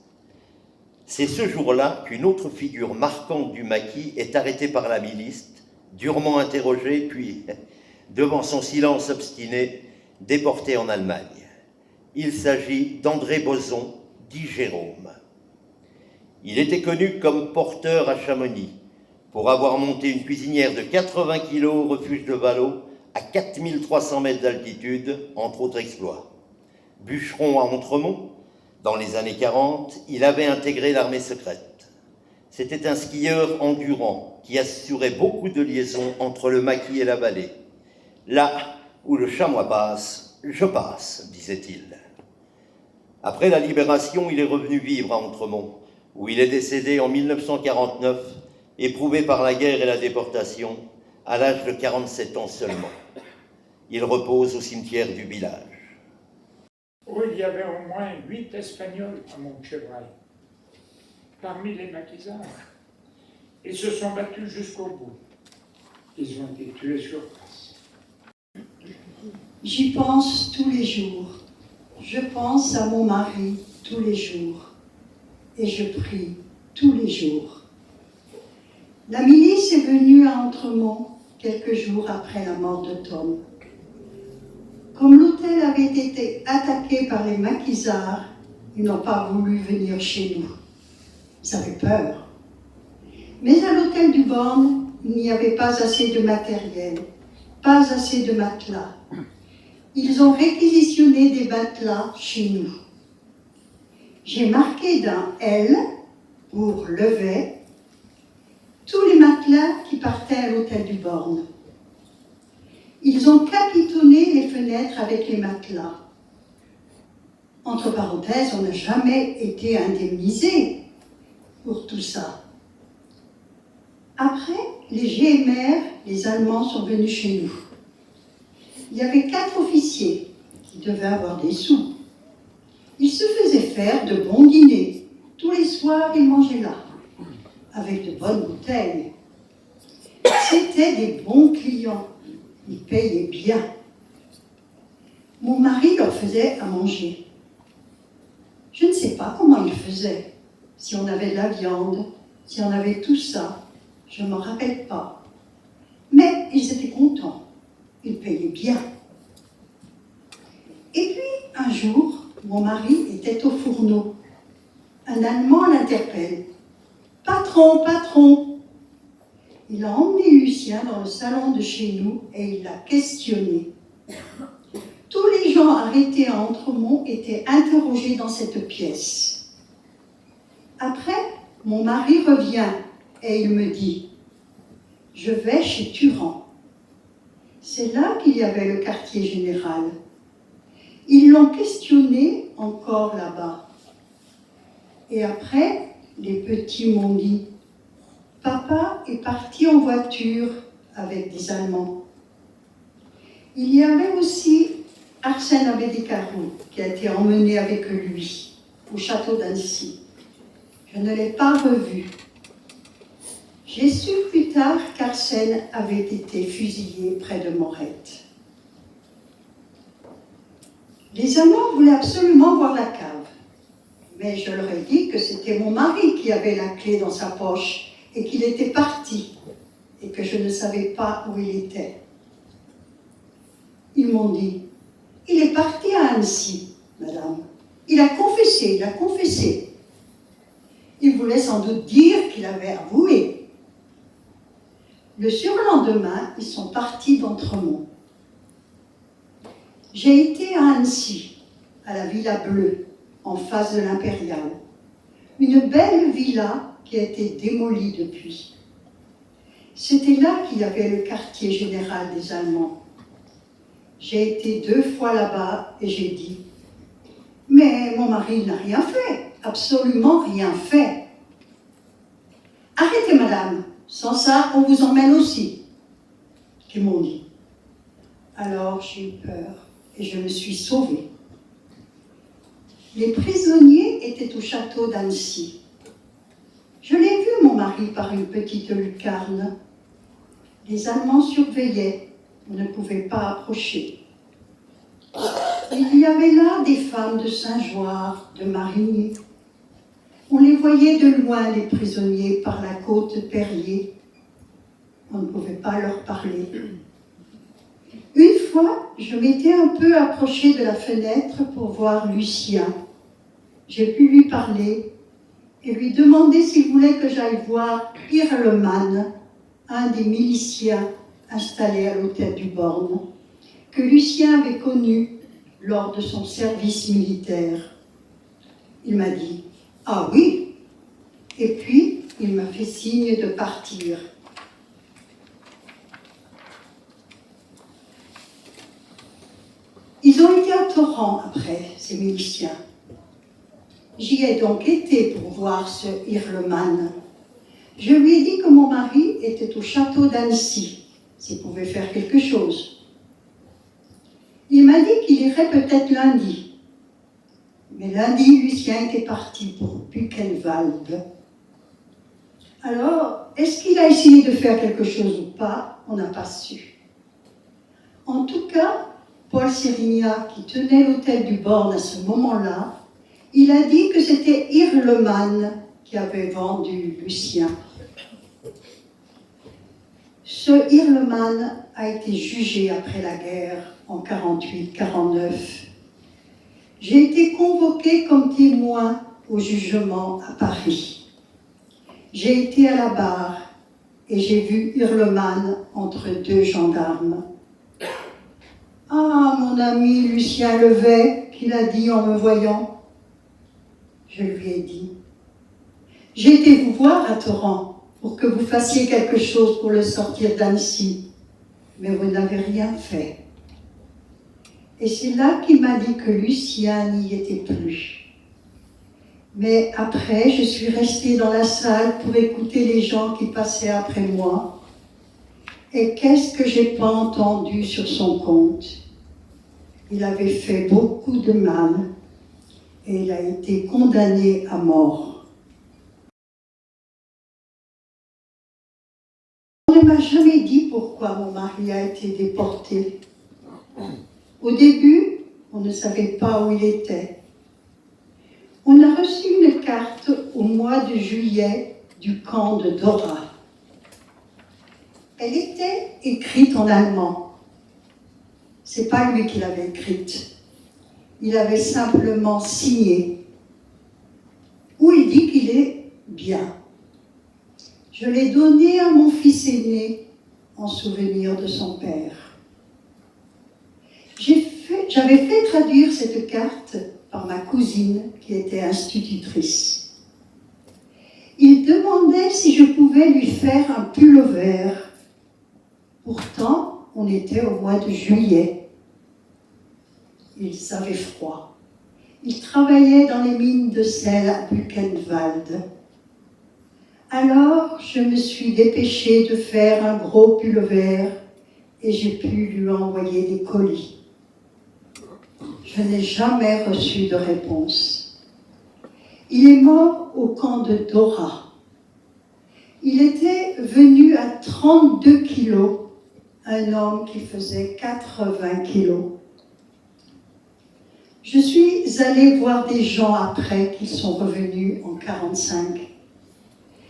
C'est ce jour-là qu'une autre figure marquante du maquis est arrêtée par la milice, durement interrogée, puis, devant son silence obstiné, déportée en Allemagne. Il s'agit d'André Boson, dit Jérôme. Il était connu comme porteur à Chamonix, pour avoir monté une cuisinière de 80 kg au refuge de Vallot, à 4300 mètres d'altitude, entre autres exploits. Bûcheron à Entremont, dans les années 40, il avait intégré l'armée secrète. C'était un skieur endurant qui assurait beaucoup de liaisons entre le maquis et la vallée. Là où le chamois passe, je passe, disait-il. Après la libération, il est revenu vivre à Entremont, où il est décédé en 1949, éprouvé par la guerre et la déportation, à l'âge de 47 ans seulement. Il repose au cimetière du village. Oh, il y avait au moins 8 Espagnols à Montchevrel, parmi les maquisards. Ils se sont battus jusqu'au bout. Ils ont été tués sur place. J'y pense tous les jours. Je pense à mon mari tous les jours. Et je prie tous les jours. La milice est venue à Entremont quelques jours après la mort de Tom. Comme l'hôtel avait été attaqué par les maquisards, ils n'ont pas voulu venir chez nous. Ils avaient peur. Mais à l'hôtel du Borne, il n'y avait pas assez de matériel, pas assez de matelas. Ils ont réquisitionné des matelas chez nous. J'ai marqué d'un L pour lever tous les matelas qui partaient à l'hôtel du Borne. Ils ont capitonné les fenêtres avec les matelas. Entre parenthèses, on n'a jamais été indemnisé pour tout ça. Après, les GMR, les Allemands, sont venus chez nous. Il y avait 4 officiers qui devaient avoir des sous. Ils se faisaient faire de bons dîners. Tous les soirs, ils mangeaient là, avec de bonnes bouteilles. C'étaient des bons clients. Ils payaient bien. Mon mari leur faisait à manger. Je ne sais pas comment il faisait. Si on avait de la viande, si on avait tout ça, je ne m'en rappelle pas. Mais ils étaient contents. Ils payaient bien. Et puis, un jour, mon mari était au fourneau. Un Allemand l'interpelle. « Patron, patron !» Il a emmené Lucien dans le salon de chez nous et il l'a questionné. Tous les gens arrêtés à Entremont étaient interrogés dans cette pièce. Après, mon mari revient et il me dit « Je vais chez Turan ». C'est là qu'il y avait le quartier général. Ils l'ont questionné encore là-bas. Et après, les petits m'ont dit « Papa est parti en voiture avec des Allemands ». Il y avait aussi Arsène Abédécarou qui a été emmené avec lui au château d'Annecy. Je ne l'ai pas revu. J'ai su plus tard qu'Arsène avait été fusillé près de Morette. Les Allemands voulaient absolument voir la cave, mais je leur ai dit que c'était mon mari qui avait la clé dans sa poche et qu'il était parti et que je ne savais pas où il était. Ils m'ont dit « Il est parti à Annecy, madame. Il a confessé, il a confessé. » Il voulait sans doute dire qu'il avait avoué. Le surlendemain, ils sont partis d'Entremont. J'ai été à Annecy, à la Villa Bleue, en face de l'Impériale. Une belle villa qui a été démolie depuis. C'était là qu'il y avait le quartier général des Allemands. J'ai été 2 fois là-bas et j'ai dit « Mais mon mari n'a rien fait, absolument rien fait. »« Arrêtez, madame, sans ça, on vous emmène aussi. » qu'ils m'ont dit. Alors j'ai eu peur et je me suis sauvée. Les prisonniers étaient au château d'Annecy. Je l'ai vu, mon mari, par une petite lucarne. Les Allemands surveillaient, on ne pouvait pas approcher. Il y avait là des femmes de Saint-Joire, de Marigny. On les voyait de loin, les prisonniers, par la côte Perrier. On ne pouvait pas leur parler. Une fois, je m'étais un peu approchée de la fenêtre pour voir Lucien. J'ai pu lui parler et lui demander s'il voulait que j'aille voir Irleman, un des miliciens installés à l'hôtel du Born, que Lucien avait connu lors de son service militaire. Il m'a dit « Ah oui !» Et puis, il m'a fait signe de partir. Ils ont été à Torrent après, ces miliciens. J'y ai donc été pour voir ce Irleman. Je lui ai dit que mon mari était au château d'Annecy, s'il pouvait faire quelque chose. Il m'a dit qu'il irait peut-être lundi. Mais lundi, Lucien était parti pour Buchenwald. Alors, est-ce qu'il a essayé de faire quelque chose ou pas? On n'a pas su. En tout cas, Paul Sérignac, qui tenait l'hôtel du Born à ce moment-là, il a dit que c'était Irleman qui avait vendu Lucien. Ce Irleman a été jugé après la guerre en 48-49. J'ai été convoquée comme témoin au jugement à Paris. J'ai été à la barre et j'ai vu Irleman entre 2 gendarmes. « Ah, mon ami Lucien Levet, qu'il a dit en me voyant. » Je lui ai dit « J'ai été vous voir à Torrent pour que vous fassiez quelque chose pour le sortir d'Annecy, mais vous n'avez rien fait. » Et c'est là qu'il m'a dit que Lucien n'y était plus. Mais après, je suis restée dans la salle pour écouter les gens qui passaient après moi. Et qu'est-ce que j'ai pas entendu sur son compte? Il avait fait beaucoup de mal et il a été condamné à mort. On ne m'a jamais dit pourquoi mon mari a été déporté. Au début, on ne savait pas où il était. On a reçu une carte au mois de juillet du camp de Dora. Elle était écrite en allemand. C'est pas lui qui l'avait écrite. Il avait simplement signé. Où il dit qu'il est bien. Je l'ai donnée à mon fils aîné en souvenir de son père. J'avais fait traduire cette carte par ma cousine qui était institutrice. Il demandait si je pouvais lui faire un pullover. Pourtant, on était au mois de juillet. Il avait froid. Il travaillait dans les mines de sel à Buchenwald. Alors, je me suis dépêchée de faire un gros pullover et j'ai pu lui envoyer des colis. Je n'ai jamais reçu de réponse. Il est mort au camp de Dora. Il était venu à 32 kilos, un homme qui faisait 80 kilos. Je suis allée voir des gens après qui sont revenus en 1945.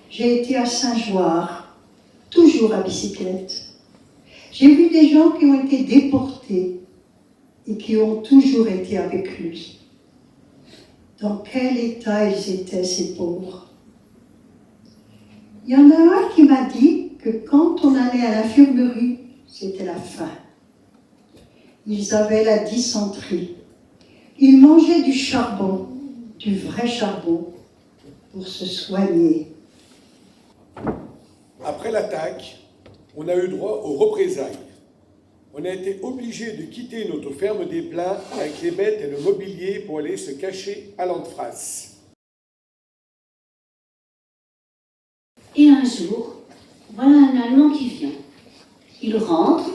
J'ai été à Saint-Joire, toujours à bicyclette. J'ai vu des gens qui ont été déportés et qui ont toujours été avec lui. Dans quel état ils étaient, ces pauvres? Il y en a un qui m'a dit que quand on allait à l'infirmerie, c'était la fin. Ils avaient la dysenterie. Ils mangeaient du charbon, du vrai charbon, pour se soigner. Après l'attaque, on a eu droit aux représailles. On a été obligé de quitter notre ferme des Plains avec les bêtes et le mobilier pour aller se cacher à Landfras. Et un jour, voilà un Allemand qui vient. Il rentre,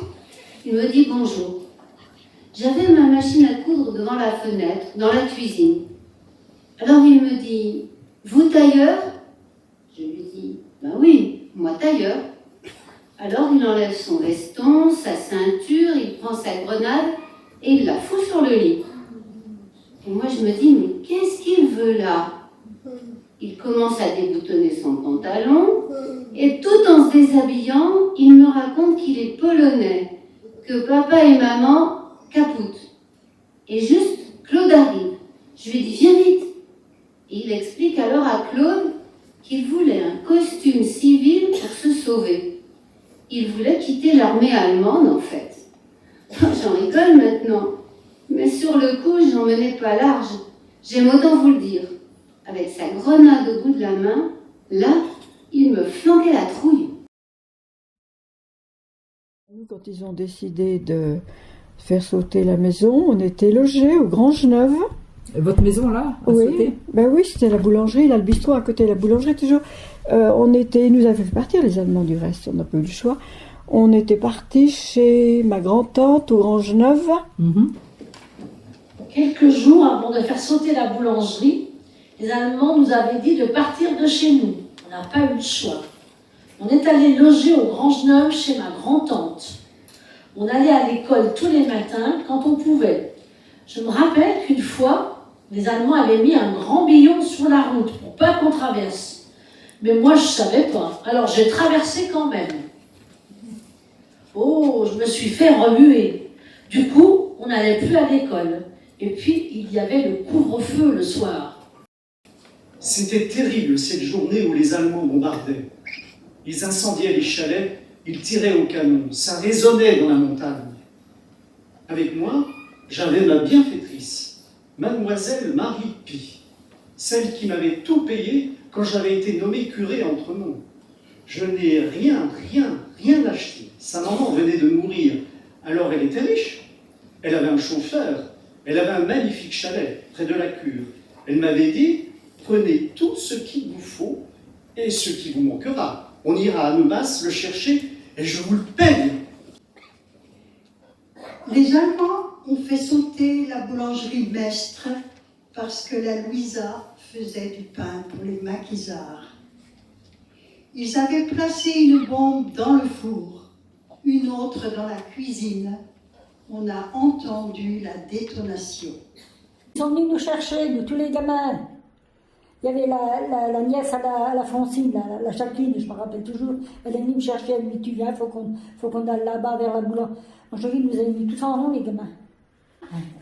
il me dit bonjour. J'avais ma machine à coudre devant la fenêtre, dans la cuisine. Alors il me dit, vous tailleur? Je lui dis, ben oui, moi tailleur. Alors il enlève son veston, sa ceinture, il prend sa grenade et il la fout sur le lit. Et moi je me dis, mais qu'est-ce qu'il veut là? Il commence à déboutonner son pantalon et tout en se déshabillant, il me raconte qu'il est polonais, que papa et maman capoutent. Et juste, Claude arrive. Je lui dis, viens vite. Et il explique alors à Claude qu'il voulait un costume civil pour se sauver. Il voulait quitter l'armée allemande, en fait. J'en rigole maintenant. Mais sur le coup, j'en menais pas large. J'aime autant vous le dire. Avec sa grenade au bout de la main, là, il me flanquait la trouille. Quand ils ont décidé de faire sauter la maison, on était logés au Grangeneuve. Votre maison, là, a Oui, sauté? ben oui, c'était la boulangerie, là, le bistrot à côté de la boulangerie, toujours. Ils nous avaient fait partir, les Allemands, du reste, on n'a pas eu le choix. On était partis chez ma grand-tante au Grangeneuve. Quelques jours avant de faire sauter la boulangerie, les Allemands nous avaient dit de partir de chez nous. On n'a pas eu le choix. On est allé loger au Grangeneuve chez ma grand-tante. On allait à l'école tous les matins quand on pouvait. Je me rappelle qu'une fois, les Allemands avaient mis un grand billon sur la route pour pas qu'on traverse. Mais moi, je savais pas. Alors, j'ai traversé quand même. Oh, je me suis fait remuer. Du coup, on n'allait plus à l'école. Et puis, il y avait le couvre-feu le soir. C'était terrible cette journée où les Allemands bombardaient. Ils incendiaient les chalets, ils tiraient au canon. Ça résonnait dans la montagne. Avec moi, j'avais ma bienfaitrice, Mademoiselle Marie Pie, celle qui m'avait tout payé quand j'avais été nommé curé à Entremont. Je n'ai rien acheté. Sa maman venait de mourir, alors elle était riche. Elle avait un chauffeur, elle avait un magnifique chalet près de la cure. Elle m'avait dit, prenez tout ce qu'il vous faut et ce qui vous manquera. On ira à Annemasse le chercher et je vous le paye. Les Allemands ont fait sauter la boulangerie Mestre parce que la Louisa faisait du pain pour les maquisards. Ils avaient placé une bombe dans le four, une autre dans la cuisine. On a entendu la détonation. Ils sont venus nous chercher, nous, tous les gamins. Il y avait la nièce à la Francine, la Jacqueline, je me rappelle toujours. Elle est venue me chercher, elle me dit, tu viens, faut qu'on aille là-bas vers la boulangerie. Angéline nous a mis tous en rond, les gamins.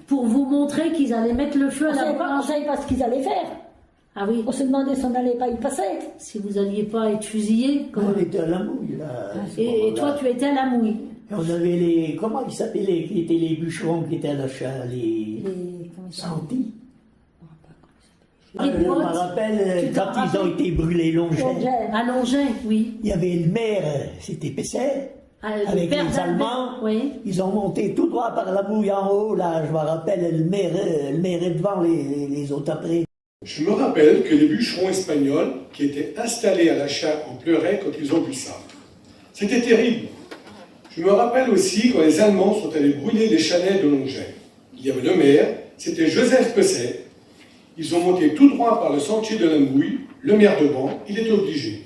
Pour vous montrer qu'ils allaient mettre le feu à la boulangerie. On ne savait pas ce qu'ils allaient faire. Ah oui. On se demandait si on n'allait pas y passer. Si vous n'alliez pas être fusillé. On était à la mouille, là. Et toi, tu étais à la mouille. Et on avait les... Comment ils s'appelaient, qui étaient les bûcherons qui étaient à l'achat, les sentis. Je me rappelle, quand ils ont été brûlés Longin. À Longin, oui. Il y avait le maire, c'était Pesset, avec les Allemands. Oui. Ils ont monté tout droit par la bouille en haut, là, je me rappelle, le maire est devant, les autres après. Je me rappelle que les bûcherons espagnols qui étaient installés à l'achat en pleuraient quand ils ont vu ça. C'était terrible. Je me rappelle aussi quand les Allemands sont allés brûler les chalets de Longin. Il y avait le maire, c'était Joseph Pesset. Ils ont monté tout droit par le sentier de la Mouille, le maire de Ban, il était obligé.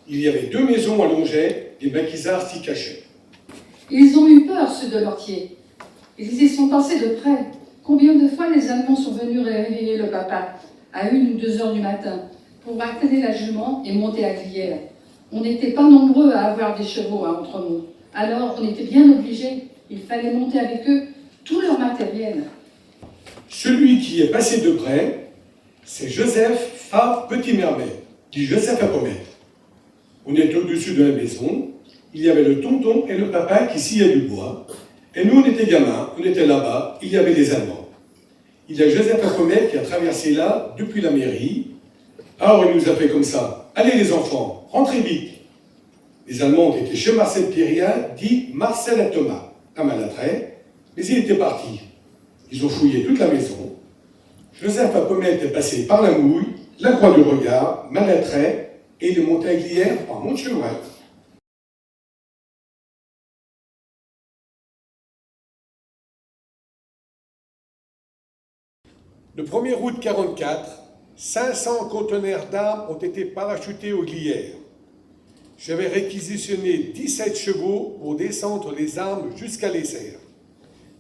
Il y avait 2 maisons à Longin, des maquisards s'y cachaient. Ils ont eu peur, ceux de Lortier. Ils y sont passés de près. Combien de fois les Allemands sont venus réveiller le papa, à 1 ou 2 heures du matin, pour atteler la jument et monter à Glières. On n'était pas nombreux à avoir des chevaux à Entremont. Alors on était bien obligés. Il fallait monter avec eux tout leur matériel. Celui qui est passé de près, c'est Joseph Favre Petit-Mermet, dit Joseph à Pommette. On est au-dessus de la maison, il y avait le tonton et le papa qui sciaient du bois. Et nous, on était gamins, on était là-bas, il y avait des Allemands. Il y a Joseph Apomet qui a traversé là depuis la mairie. Alors il nous a fait comme ça. Allez les enfants, rentrez vite. Les Allemands ont été chez Marcel Pierria, dit Marcel et Thomas, à Malatray, mais il était parti. Ils ont fouillé toute la maison. Joseph Apomet est passé par la Mouille, la Croix du Regard, Malatray, et il est monté à Glières par Montchevret. Le 1er août 1944, 500 conteneurs d'armes ont été parachutés aux Glières. J'avais réquisitionné 17 chevaux pour descendre les armes jusqu'à l'Essert.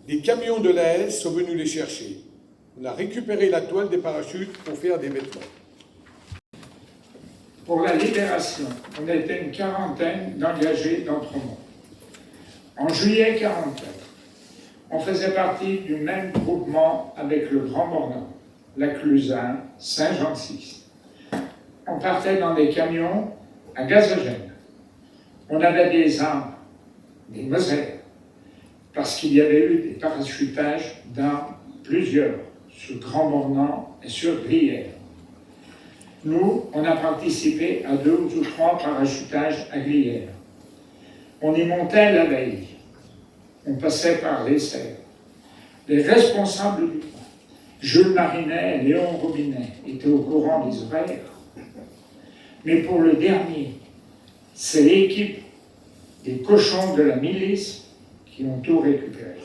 Des camions de l'AS sont venus les chercher. On a récupéré la toile des parachutes pour faire des vêtements. Pour la libération, on était une quarantaine d'engagés d'Entremont. En juillet 1944, on faisait partie du même groupement avec le Grand Bornand, la Cluzin, Saint-Jean-de-Six. On partait dans des camions à gazogène. On avait des armes, des Moselles, parce qu'il y avait eu des parachutages d'armes, plusieurs, sur Grand Bornand et sur Glières. Nous, on a participé à 2 ou 3 parachutages à Glières. On y montait la veille. On passait par l'Essert. Les responsables du camp, Jules Marinet et Léon Robinet, étaient au courant des horaires. Mais pour le dernier, c'est l'équipe des cochons de la milice qui ont tout récupéré.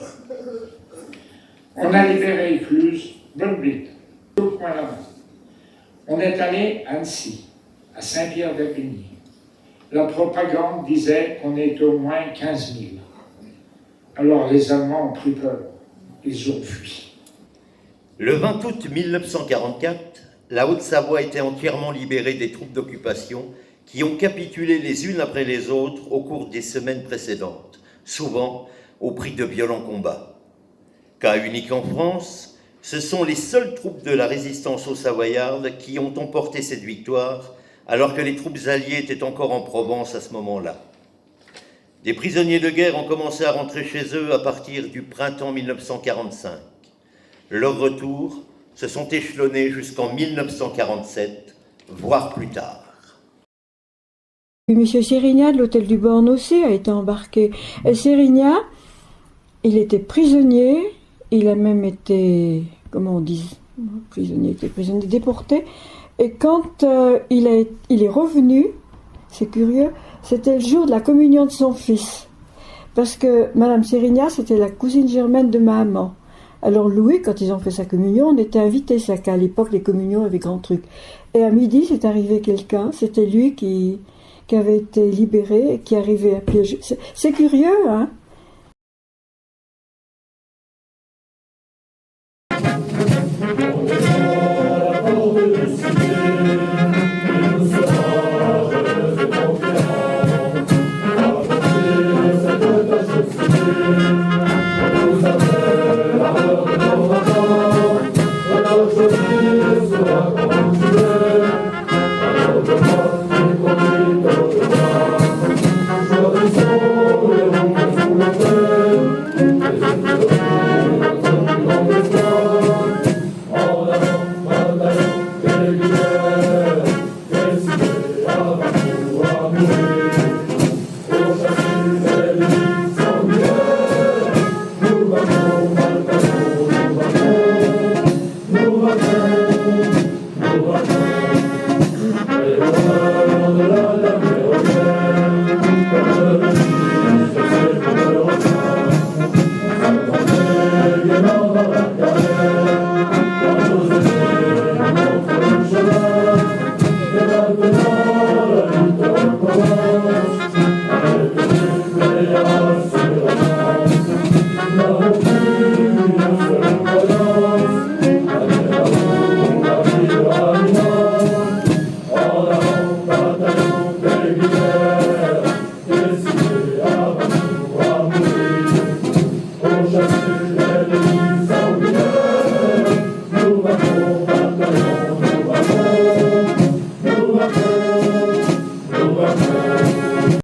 On a libéré Écluse, Bonne-Blite, tout le coin là-bas. On est allé à Annecy, à Saint-Pierre-d'Épinay. La propagande disait qu'on était au moins 15 000. Alors les Allemands ont pris peur. Ils ont fui. Le 20 août 1944, la Haute-Savoie était entièrement libérée des troupes d'occupation qui ont capitulé les unes après les autres au cours des semaines précédentes, souvent au prix de violents combats. Cas unique en France, ce sont les seules troupes de la résistance haut-savoyarde qui ont emporté cette victoire, alors que les troupes alliées étaient encore en Provence à ce moment-là. Des prisonniers de guerre ont commencé à rentrer chez eux à partir du printemps 1945. Leurs retours se sont échelonnés jusqu'en 1947, voire plus tard. Monsieur Sérigna de l'hôtel du Born aussi a été embarqué. Et Sérigna, il était prisonnier, il a même été, comment on dit, prisonnier, déporté. Et quand il est revenu, c'est curieux, c'était le jour de la communion de son fils. Parce que Madame Sérigna, c'était la cousine germaine de ma maman. Alors Louis, quand ils ont fait sa communion, on était invités, ça qu'à l'époque, les communions avaient grand truc. Et à midi, c'est arrivé quelqu'un, c'était lui qui avait été libéré et qui arrivait à pied. C'est curieux, hein.